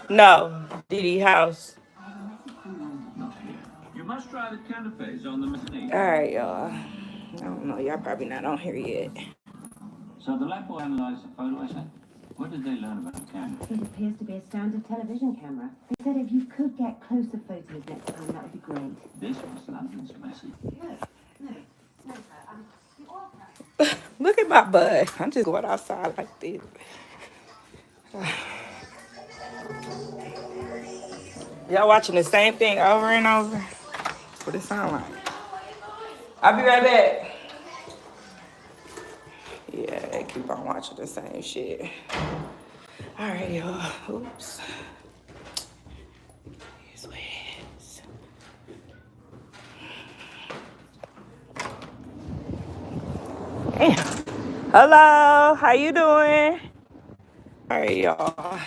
No, Diddy house. You must try the canapes on the machine. Alright, y'all. I don't know. Y'all probably not on here yet. So the lab will analyze the photo I sent. What did they learn about the camera? It appears to be a standard television camera. They said if you could get closer photos next time, that would be great. This was London's messy. Look at my butt. I'm just going outside like this. Y'all watching the same thing over and over? That's what it sound like. I'll be right back. Yeah, they keep on watching the same shit. All right, y'all. Oops. Here's what it is. Damn. Hello, how you doing? All right, y'all.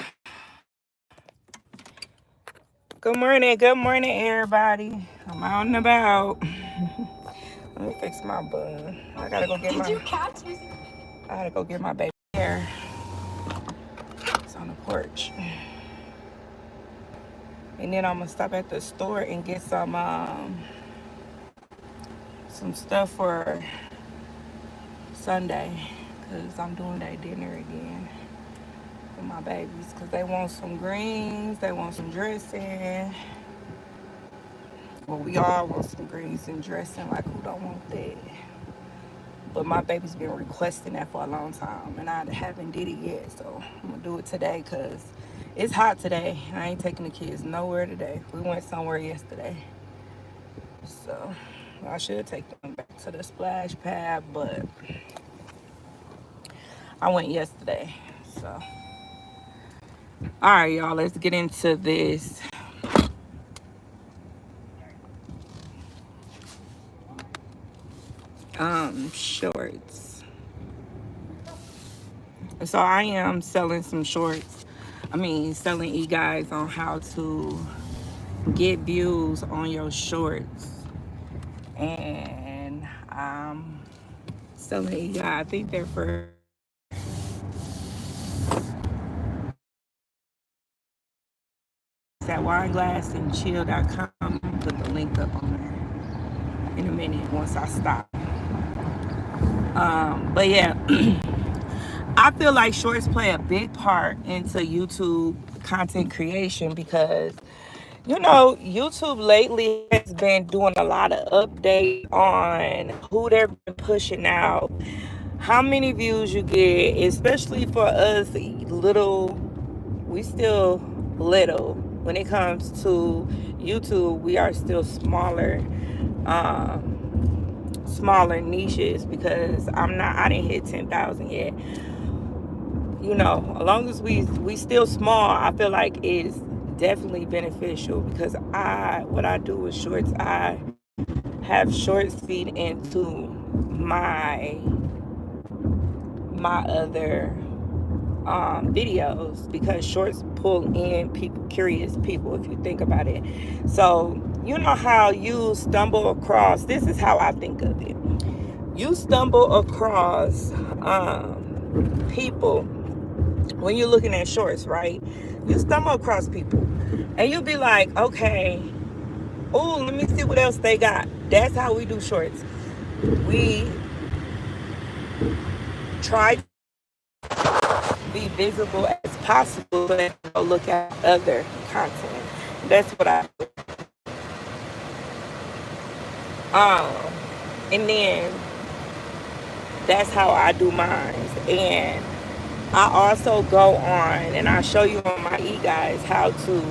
Good morning, everybody. I'm out and about. Let me fix my bun. I gotta go get my baby hair. It's on the porch. And then I'm gonna stop at the store and get some stuff for Sunday, cause I'm doing that dinner again with my babies, cause they want some greens, they want some dressing. Well, we all want some greens and dressing. Like, who don't want that? But my baby's been requesting that for a long time, and I haven't did it yet. So I'm gonna do it today, cause it's hot today. I ain't taking the kids nowhere today. We went somewhere yesterday, so I should take them back to the splash pad, but I went yesterday. So, all right, y'all, let's get into this. Shorts. So I am selling some shorts. Selling you guys on how to get views on your shorts. And I'm selling you guys, I think they're for at WineGlassandChill.com. Put the link up on there in a minute once I stop. But yeah, I feel like shorts play a big part into YouTube content creation because, you know, YouTube lately has been doing a lot of updates on who they've been pushing out, how many views you get, especially for us we still little. When it comes to YouTube, we are still smaller niches because I didn't hit 10,000 yet. You know, as long as we still small, I feel like it's definitely beneficial because what I do with shorts, I have shorts feed into my other videos because shorts pull in curious people, if you think about it. So you know how you stumble across, this is how I think of it. You stumble across people when you're looking at shorts, right? You stumble across people and you'll be like, okay, oh, let me see what else they got. That's how we do shorts. We try to be visible as possible, but go look at other content. That's what I do. And then that's how I do mine. And I also go on, and I show you on my e-guides how to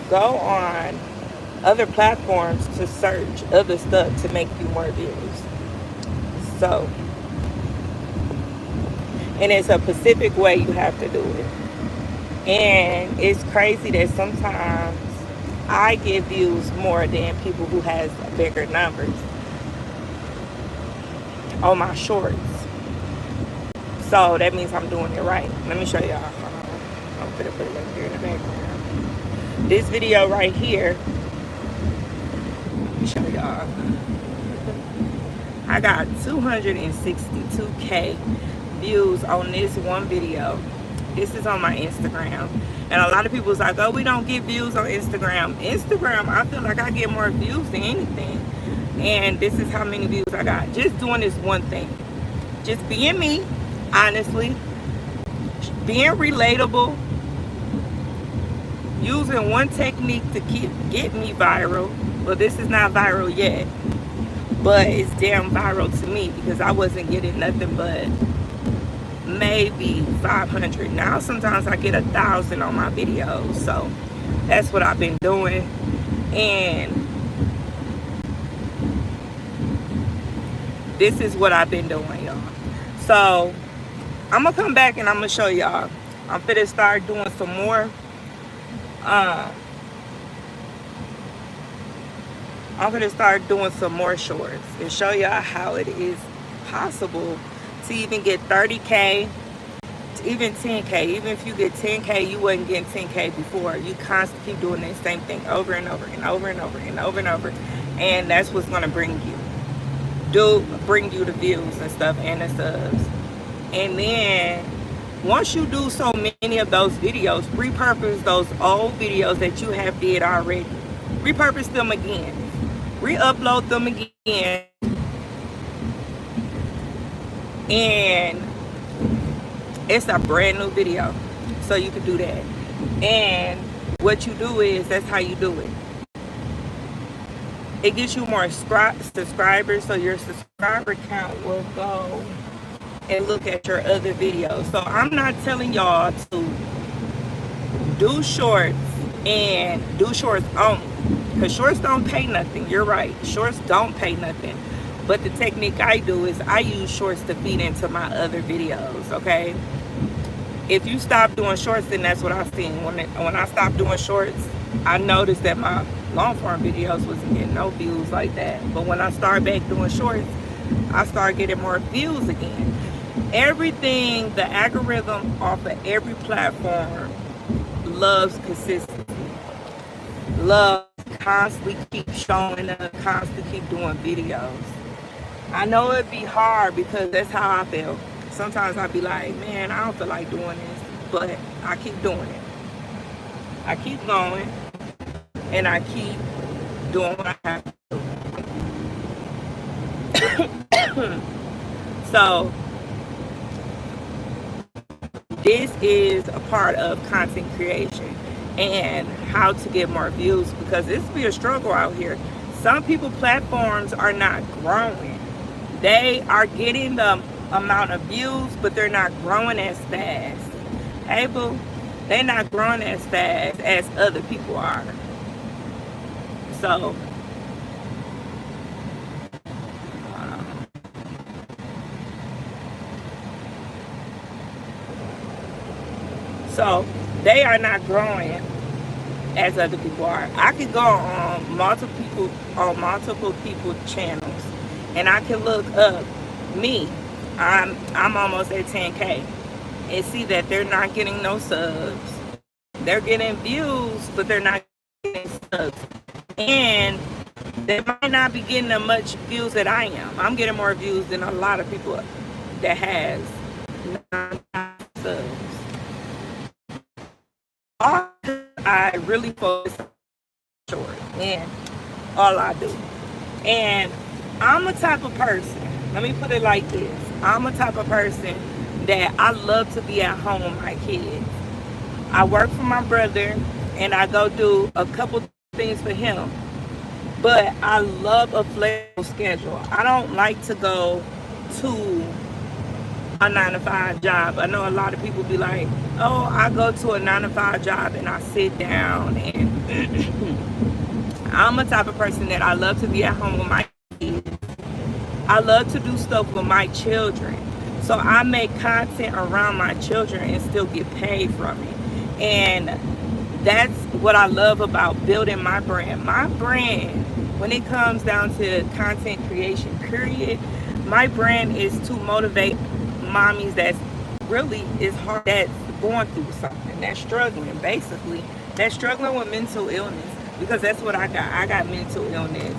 go on other platforms to search other stuff to make you more views. So, and it's a specific way you have to do it. And it's crazy that sometimes I get views more than people who has bigger numbers on my shorts. So that means I'm doing it right. Let me show y'all. I'm gonna put it up here in the background. This video right here, let me show y'all. I got 262K views on this one video. This is on my Instagram. And a lot of people was like, oh, we don't get views on Instagram. Instagram, I feel like I get more views than anything. And this is how many views I got. Just doing this one thing. Just being me, honestly. Being relatable. Using one technique to get me viral. Well, this is not viral yet. But it's damn viral to me because I wasn't getting nothing but maybe 500. Now sometimes I get 1,000 on my videos. So that's what I've been doing. And this is what I've been doing, y'all. So I'm gonna come back and I'm gonna show y'all. I'm finna start doing some more. I'm gonna start doing some more shorts and show y'all how it is possible to even get 30K, to even 10K. Even if you get 10K, you wasn't getting 10K before. You constantly keep doing the same thing over and over and over and over and over and over. And that's what's gonna bring you the views and stuff and the subs. And then once you do so many of those videos, repurpose those old videos that you have did already. Repurpose them again. Re-upload them again. And it's a brand new video. So you can do that. And what you do is, that's how you do it. It gets you more subscribers, so your subscriber count will go and look at your other videos. So I'm not telling y'all to do shorts and do shorts only, because shorts don't pay nothing. You're right, shorts don't pay nothing. But the technique I do is I use shorts to feed into my other videos, okay? If you stop doing shorts, then that's what I've seen. When I stopped doing shorts, I noticed that my long form videos wasn't getting no views like that. But when I started back doing shorts, I started getting more views again. Everything, the algorithm off of every platform loves consistency. Love constantly keep showing up, constantly keep doing videos. I know it'd be hard because that's how I feel. Sometimes I'd be like, man, I don't feel like doing this, but I keep doing it. I keep going, and I keep doing what I have to do. So this is a part of content creation and how to get more views, because it's be a struggle out here. Some people platforms are not growing. They are getting the amount of views, but they're not growing as fast. Hey boo, they're not growing as fast as other people are. So they are not growing as other people are. I could go on multiple people channels, and I can look up me. I'm almost at 10K, and see that they're not getting no subs. They're getting views, but they're not getting subs. And they might not be getting as much views that I am. I'm getting more views than a lot of people that has 9 subs. I really focus on short, and all I do. And I'm a type of person, let me put it like this. I'm a type of person that I love to be at home with my kids. I work for my brother, and I go do a couple things for him. But I love a flexible schedule. I don't like to go to a 9-to-5 job. I know a lot of people be like, oh, I go to a 9-to-5 job and I sit down, and I'm a type of person that I love to be at home with my kids. I love to do stuff with my children. So I make content around my children and still get paid from it. And that's what I love about building my brand. My brand, when it comes down to content creation, period, my brand is to motivate mommies that's really is hard, that's going through something, that's struggling, basically, that's struggling with mental illness, because that's what I got mental illness,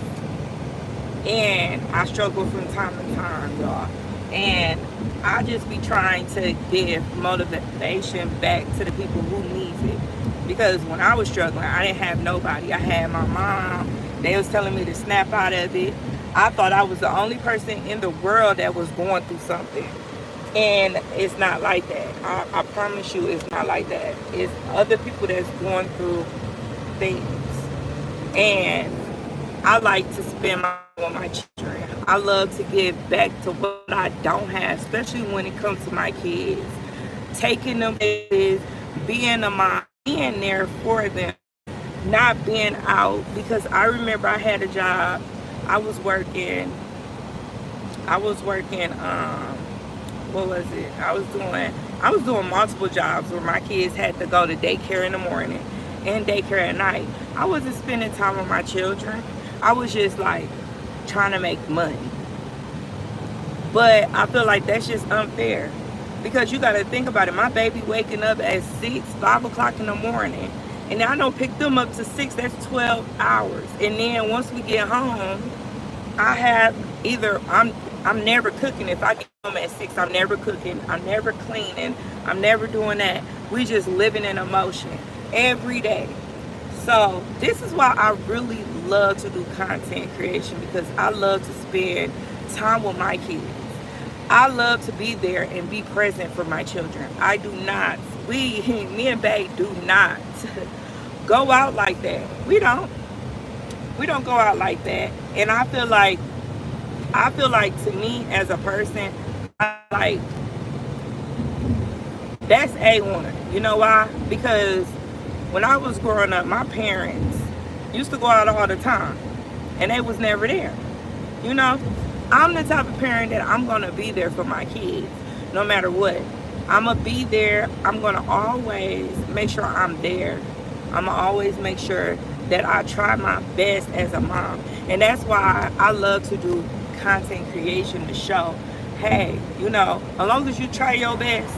and I struggle from time to time, y'all. And I just be trying to give motivation back to the people who needs it. Because when I was struggling, I didn't have nobody. I had my mom. They was telling me to snap out of it. I thought I was the only person in the world that was going through something. And it's not like that. I promise you it's not like that. It's other people that's going through things. And I like to spend my time with my children. I love to give back to what I don't have, especially when it comes to my kids. Taking them places, being a mom, being there for them, not being out. Because I remember I had a job. I was working. I was working. What was it? I was doing multiple jobs where my kids had to go to daycare in the morning and daycare at night. I wasn't spending time with my children. I was just like trying to make money. But I feel like that's just unfair. Because you gotta think about it. My baby waking up at 6, 5 o'clock in the morning. And I don't pick them up to 6, that's 12 hours. And then once we get home, I have either I'm never cooking. If I get home at 6, I'm never cooking. I'm never cleaning. I'm never doing that. We just living in emotion every day. So this is why I really love to do content creation, because I love to spend time with my kids. I love to be there and be present for my children. I do not. Me and Bae do not go out like that. We don't. We don't go out like that. And I feel like to me as a person, I like that's A1. You know why? Because when I was growing up, my parents used to go out all the time and they was never there. You know, I'm the type of parent that I'm gonna be there for my kids no matter what. I'm gonna be there. I'm gonna always make sure I'm there. I'm gonna always make sure that I try my best as a mom. And that's why I love to do content creation, to show, hey, you know, as long as you try your best,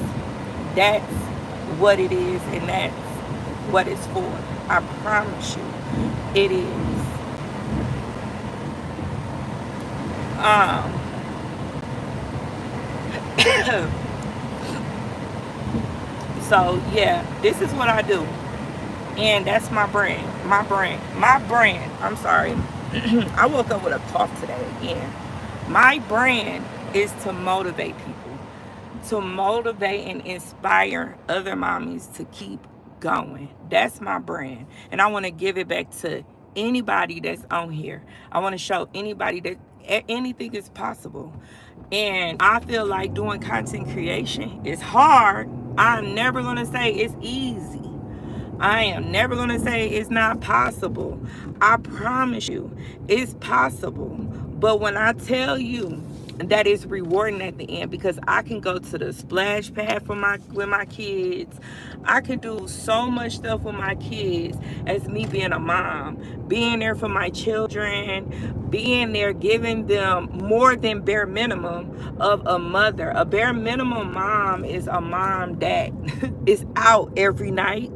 that's what it is and that's what it's for. I promise you, it is. Um, so yeah, this is what I do. And that's my brand. I'm sorry. I woke up with a cough today again. My brand is to motivate people, to motivate and inspire other mommies to keep going. That's my brand. And I want to give it back to anybody that's on here. I want to show anybody that anything is possible. And I feel like doing content creation is hard. I'm never going to say it's easy. I am never going to say it's not possible. I promise you, it's possible. But when I tell you that it's rewarding at the end, because I can go to the splash pad with my kids. I can do so much stuff with my kids as me being a mom, being there for my children, being there giving them more than bare minimum of a mother. A bare minimum mom is a mom that is out every night.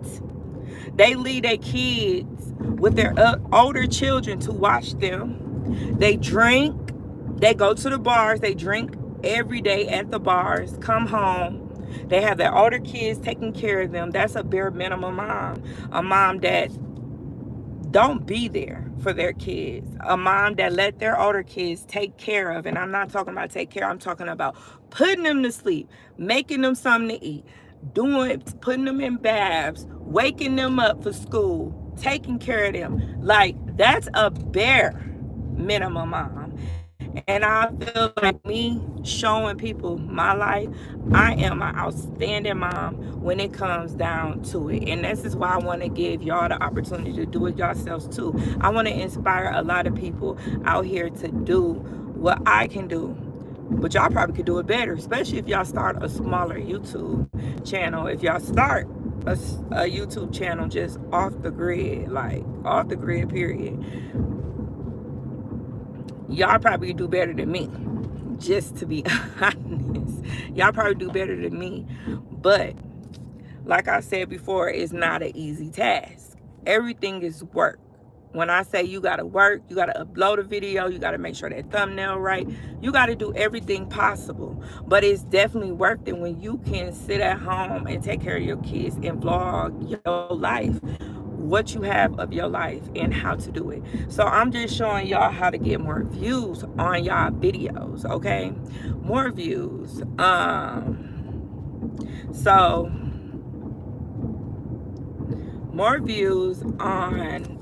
They leave their kids with their older children to watch them. They drink. They go to the bars. They drink every day at the bars. Come home. They have their older kids taking care of them. That's a bare minimum mom. A mom that don't be there for their kids. A mom that let their older kids take care of. And I'm not talking about take care. I'm talking about putting them to sleep, making them something to eat, putting them in baths, waking them up for school, taking care of them. Like, that's a bare minimum mom. And I feel like me showing people my life, I am an outstanding mom when it comes down to it. And this is why I want to give y'all the opportunity to do it yourselves too. I want to inspire a lot of people out here to do what I can do. But y'all probably could do it better, especially if y'all start a smaller YouTube channel. If y'all start a YouTube channel just off the grid, like off the grid period, y'all probably do better than me, just to be honest. Y'all probably do better than me. But like I said before, it's not an easy task. Everything is work. When I say you gotta work, you gotta upload a video, you gotta make sure that thumbnail right, you gotta do everything possible. But it's definitely worth it when you can sit at home and take care of your kids and vlog your life, what you have of your life and how to do it. So I'm just showing y'all how to get more views on y'all videos, okay? More views. So more views on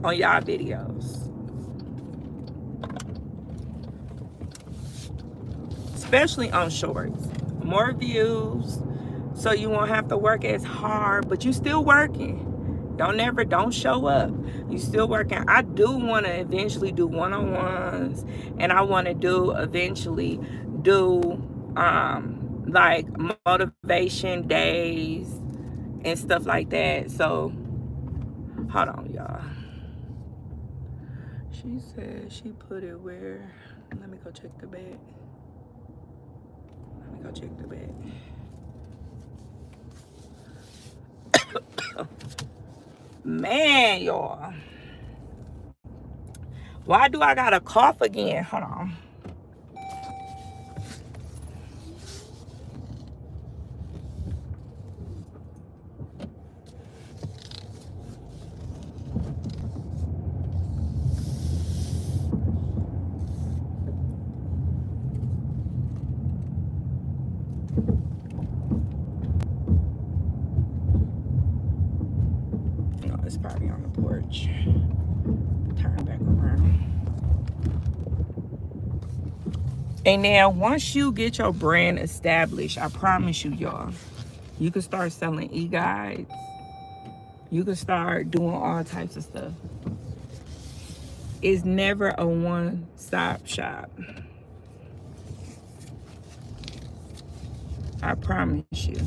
on y'all videos, especially on shorts. More views, so you won't have to work as hard, but you still working. Don't show up. You still working. I do want to eventually do one-on-ones, and I want to do eventually do like motivation days and stuff like that. So hold on, y'all. She said she put it where. Let me go check the bag. Let me go check the bag. Man, y'all. Why do I got to cough again? Hold on. No, it's probably on the porch. Turn back around. And now, once you get your brand established, I promise you, y'all, you can start selling e-guides. You can start doing all types of stuff. It's never a one-stop shop. I promise you.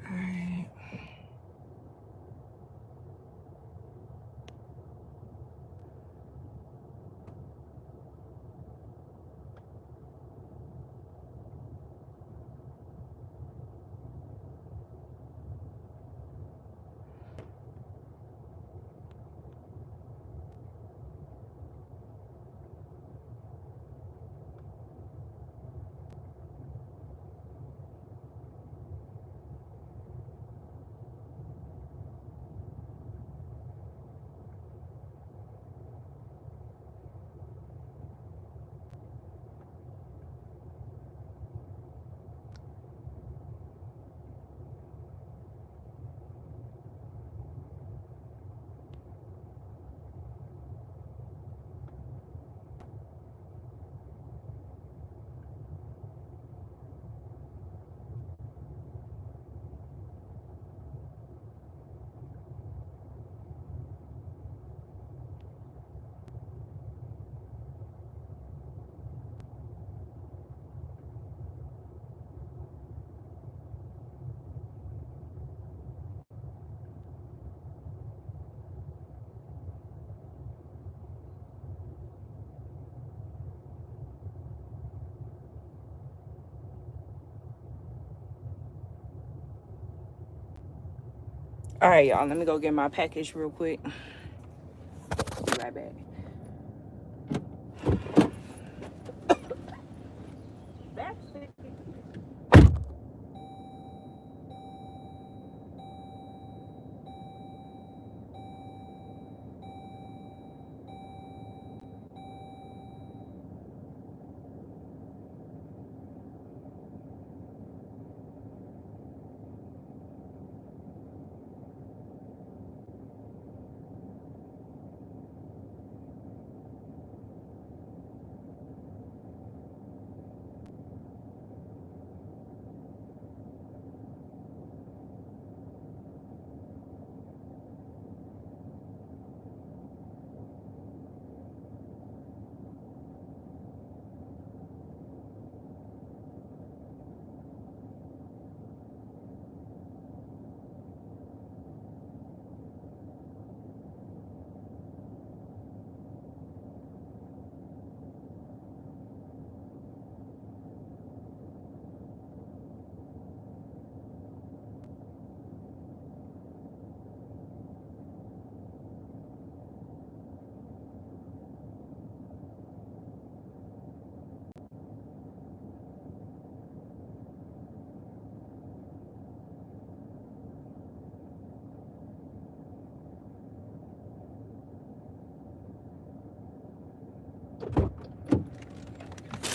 All right. All right, y'all. Let me go get my package real quick. Be right back. That's it.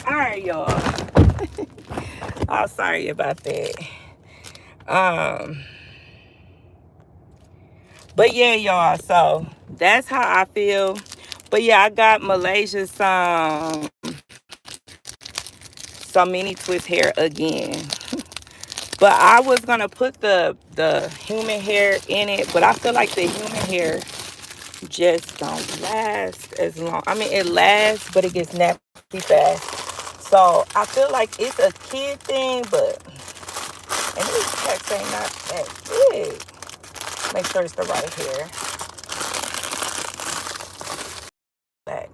All right, y'all. Oh, sorry about that. But yeah, y'all. So that's how I feel. But yeah, I got Malaysia some mini twist hair again. But I was gonna put the human hair in it, but I feel like the human hair just don't last as long. I mean, it lasts, but it gets nappy fast. So I feel like it's a kid thing, but and these packs ain't not that big. Make sure it's the right hair. Back.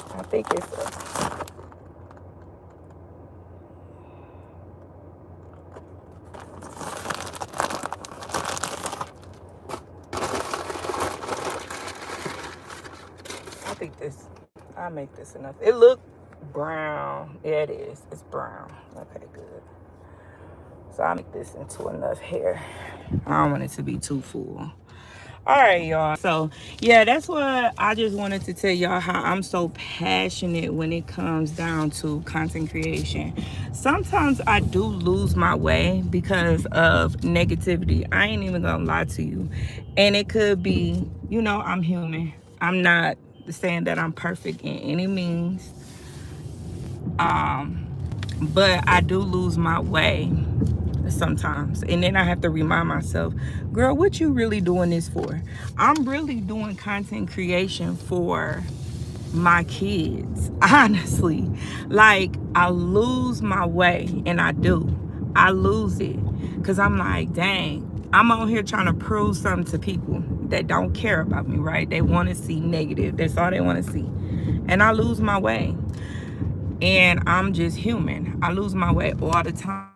I think it's I think this, I'll make this enough. It look brown. Yeah, it is. It's brown. Okay, good. So I'll make this into enough hair. I don't want it to be too full. All right, y'all. So, yeah, that's what I just wanted to tell y'all, how I'm so passionate when it comes down to content creation. Sometimes I do lose my way because of negativity. I ain't even gonna lie to you. And it could be, you know, I'm human. I'm not saying that I'm perfect in any means. But I do lose my way sometimes, and then I have to remind myself, girl, what you really doing this for? I'm really doing content creation for my kids. Honestly, like, I lose my way, and I lose it because I'm like, dang, I'm on here trying to prove something to people that don't care about me, right? They want to see negative. That's all they want to see. And I lose my way, and I'm just human. I lose my way all the time.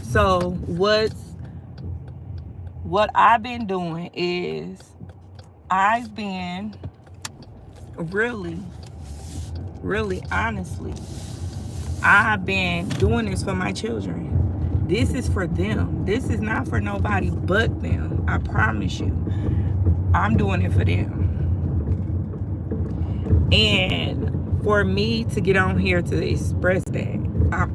So what I've been doing is I've been really, really honestly, I've been doing this for my children. This is for them. This is not for nobody but them. I promise you. I'm doing it for them. And for me to get on here to express that,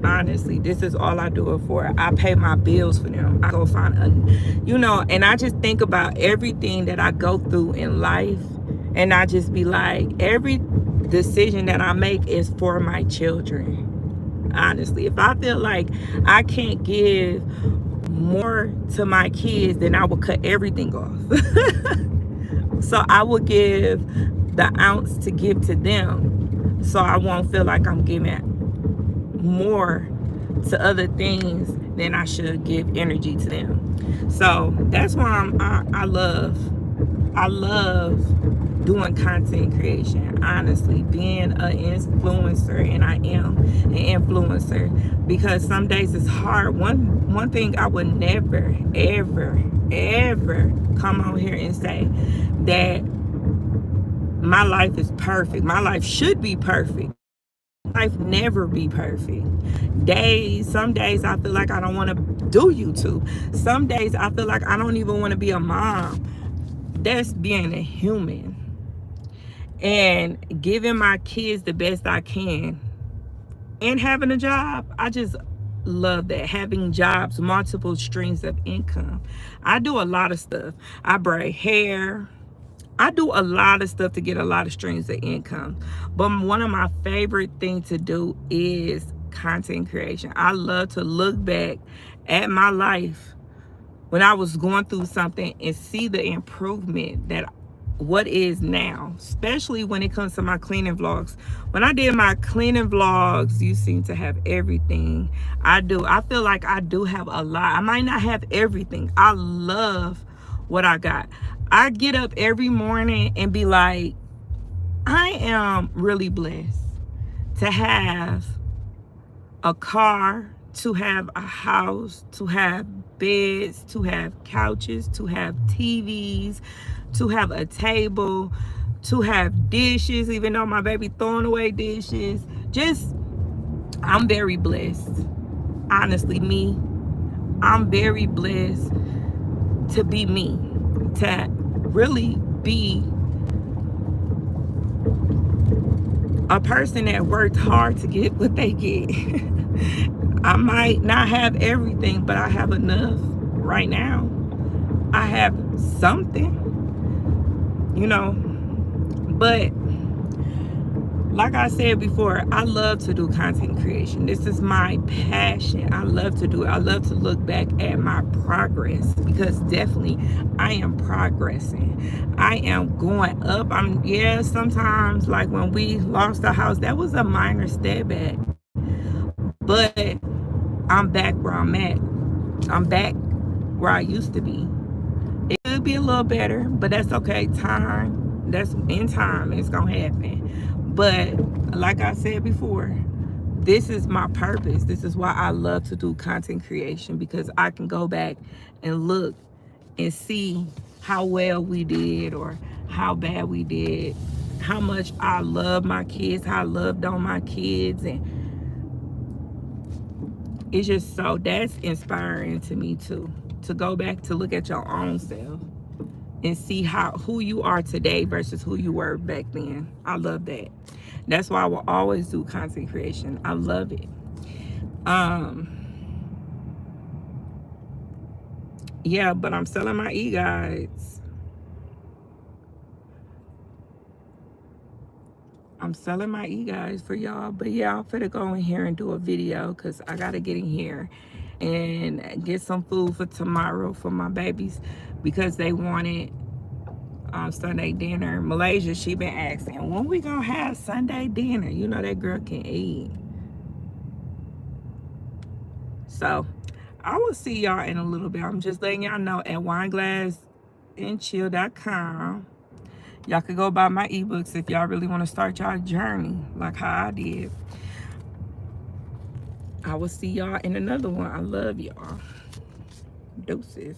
honestly, this is all I do it for. I pay my bills for them. I go find and I just think about everything that I go through in life, and I just be like, every decision that I make is for my children. Honestly, if I feel like I can't give more to my kids, then I will cut everything off. So I will give the ounce to give to them, so I won't feel like I'm giving more to other things than I should give energy to them. So that's why I love doing content creation. Honestly, being an influencer, and I am an influencer, because some days it's hard. One thing I would never, ever come on here and say that my life is perfect. My life should be perfect. Life never be perfect. Some days I feel like I don't want to do YouTube. Some days I feel like I don't even want to be a mom. That's being a human and giving my kids the best I can, and having a job. I just love that. Having jobs, multiple streams of income. I do a lot of stuff. I braid hair. I do a lot of stuff to get a lot of streams of income. But one of my favorite things to do is content creation. I love to look back at my life when I was going through something and see the improvement that what is now, especially when it comes to my cleaning vlogs. When I did my cleaning vlogs, you seem to have everything. I feel like I do have a lot. I might not have everything. I love what I got. I get up every morning and be like, I am really blessed to have a car, to have a house, to have beds, to have couches, to have TVs, to have a table, to have dishes, even though my baby throwing away dishes. Just, I'm very blessed. Honestly, I'm very blessed to be me, to really be a person that worked hard to get what they get. I might not have everything, but I have enough right now. I have something, you know. But like I said before, I love to do content creation. This is my passion. I love to do it. I love to look back at my progress, because definitely I am progressing. I am going up. Yeah, sometimes, like when we lost the house, that was a minor step back. But I'm back where I'm at. I'm back where I used to be. It could be a little better, but that's okay. That's in time, it's gonna happen. But like I said before, this is my purpose. This is why I love to do content creation, because I can go back and look and see how well we did or how bad we did, how much I love my kids, how I loved on my kids. And it's just, so that's inspiring to me too, to go back to look at your own self and see who you are today versus who you were back then. I love that. That's why I will always do content creation. I love it. Yeah, but I'm selling my e-guides. I'm selling my e-guides for y'all. But yeah, I'm finna go in here and do a video, because I gotta get in here and get some food for tomorrow for my babies, because they wanted Sunday dinner. Malaysia, she been asking, when we gonna have Sunday dinner? You know that girl can eat. So I will see y'all in a little bit. I'm just letting y'all know, at WineGlassAndChill.com, y'all could go buy my ebooks if y'all really want to start y'all journey like how I did. I will see y'all in another one. I love y'all. Deuces.